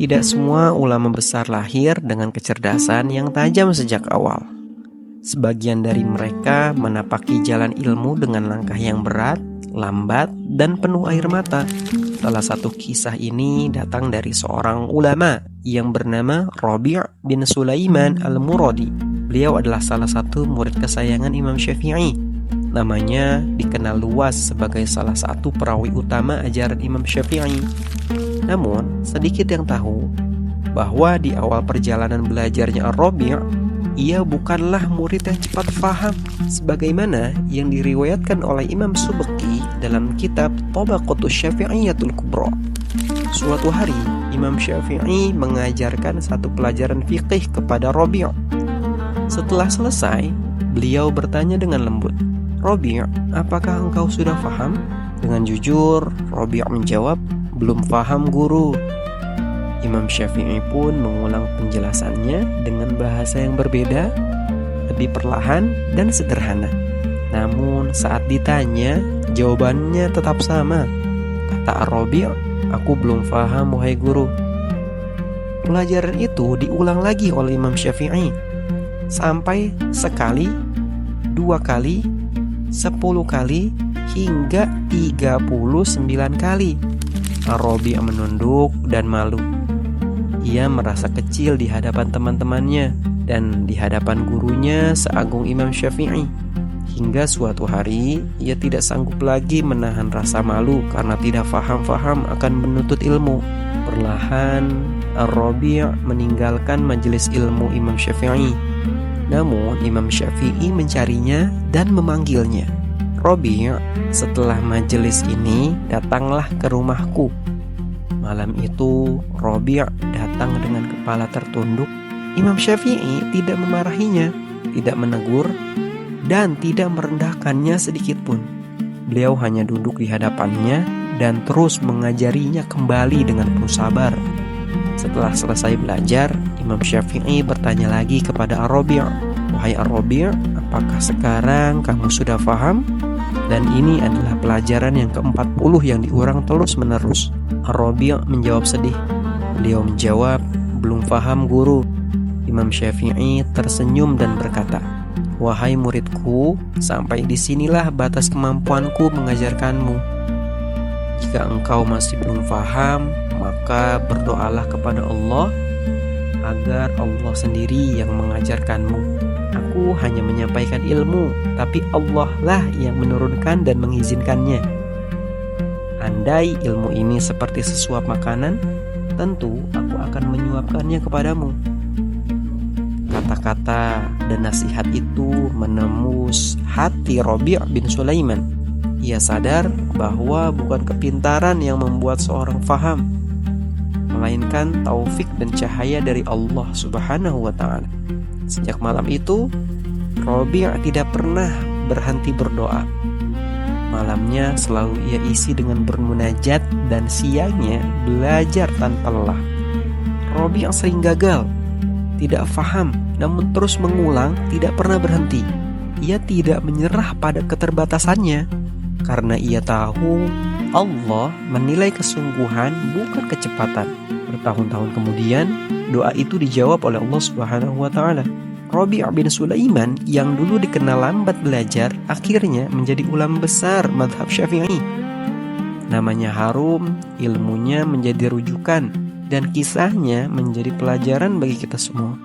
Tidak semua ulama besar lahir dengan kecerdasan yang tajam sejak awal. Sebagian dari mereka menapaki jalan ilmu dengan langkah yang berat, lambat, dan penuh air mata. Salah satu kisah ini datang dari seorang ulama yang bernama Rabi' bin Sulaiman al-Muradi. Beliau adalah salah satu murid kesayangan Imam Syafi'i. Namanya dikenal luas sebagai salah satu perawi utama ajaran Imam Syafi'i. Namun, sedikit yang tahu bahwa di awal perjalanan belajarnya Ar-Rabi', ia bukanlah murid yang cepat faham, sebagaimana yang diriwayatkan oleh Imam Subki dalam kitab Tabaqatus Syafi'iyatul Kubra. Suatu hari, Imam Syafi'i mengajarkan satu pelajaran fiqih kepada Rabi'. Setelah selesai, beliau bertanya dengan lembut, "Rabi', apakah engkau sudah faham?" Dengan jujur, Rabi' menjawab, "Belum faham, guru." Imam Syafi'i pun mengulang penjelasannya dengan bahasa yang berbeda, lebih perlahan dan sederhana. Namun saat ditanya, jawabannya tetap sama. Kata Ar-Rabi', "Aku belum faham, wahai guru." Pelajaran itu diulang lagi oleh Imam Syafi'i sampai sekali, 2 kali, 10 kali, hingga 39 kali. Ar-Rabi' menunduk dan malu. Ia merasa kecil di hadapan teman-temannya dan di hadapan gurunya seagung Imam Syafi'i. Hingga suatu hari, ia tidak sanggup lagi menahan rasa malu karena tidak faham-faham akan menuntut ilmu. Perlahan, Ar-Rabi' meninggalkan majelis ilmu Imam Syafi'i. Namun, Imam Syafi'i mencarinya dan memanggilnya. "Rabi', setelah majelis ini, datanglah ke rumahku." Malam itu, Rabi' datang dengan kepala tertunduk. Imam Syafi'i tidak memarahinya, tidak menegur, dan tidak merendahkannya sedikit pun. Beliau hanya duduk di hadapannya dan terus mengajarinya kembali dengan penuh sabar. Setelah selesai belajar, Imam Syafi'i bertanya lagi kepada Ar-Rabi', "Wahai Ar-Rabi', apakah sekarang kamu sudah paham?" Dan ini adalah pelajaran yang ke-40 yang diulang terus-menerus. Ar-Rabi' menjawab sedih. Beliau menjawab, "Belum paham, guru." Imam Syafi'i tersenyum dan berkata, "Wahai muridku, sampai disinilah batas kemampuanku mengajarkanmu. Jika engkau masih belum paham, maka berdoalah kepada Allah agar Allah sendiri yang mengajarkanmu. Aku hanya menyampaikan ilmu, tapi Allah lah yang menurunkan dan mengizinkannya. Andai ilmu ini seperti sesuap makanan, tentu aku akan menyuapkannya kepadamu." Kata-kata dan nasihat itu menembus hati Rabi' bin Sulaiman. Ia sadar bahwa bukan kepintaran yang membuat seorang faham, melainkan taufik dan cahaya dari Allah Subhanahu wa ta'ala. Sejak malam itu, Rabi' tidak pernah berhenti berdoa. Malamnya selalu ia isi dengan bermunajat dan siangnya belajar tanpa lelah. Rabi' sering gagal, tidak faham, namun terus mengulang, tidak pernah berhenti. Ia tidak menyerah pada keterbatasannya, karena ia tahu Allah menilai kesungguhan bukan kecepatan. Bertahun-tahun kemudian, doa itu dijawab oleh Allah Subhanahu wa ta'ala. Rabi' bin Sulaiman yang dulu dikenal lambat belajar, akhirnya menjadi ulama besar mazhab Syafi'i. Namanya harum, ilmunya menjadi rujukan, dan kisahnya menjadi pelajaran bagi kita semua.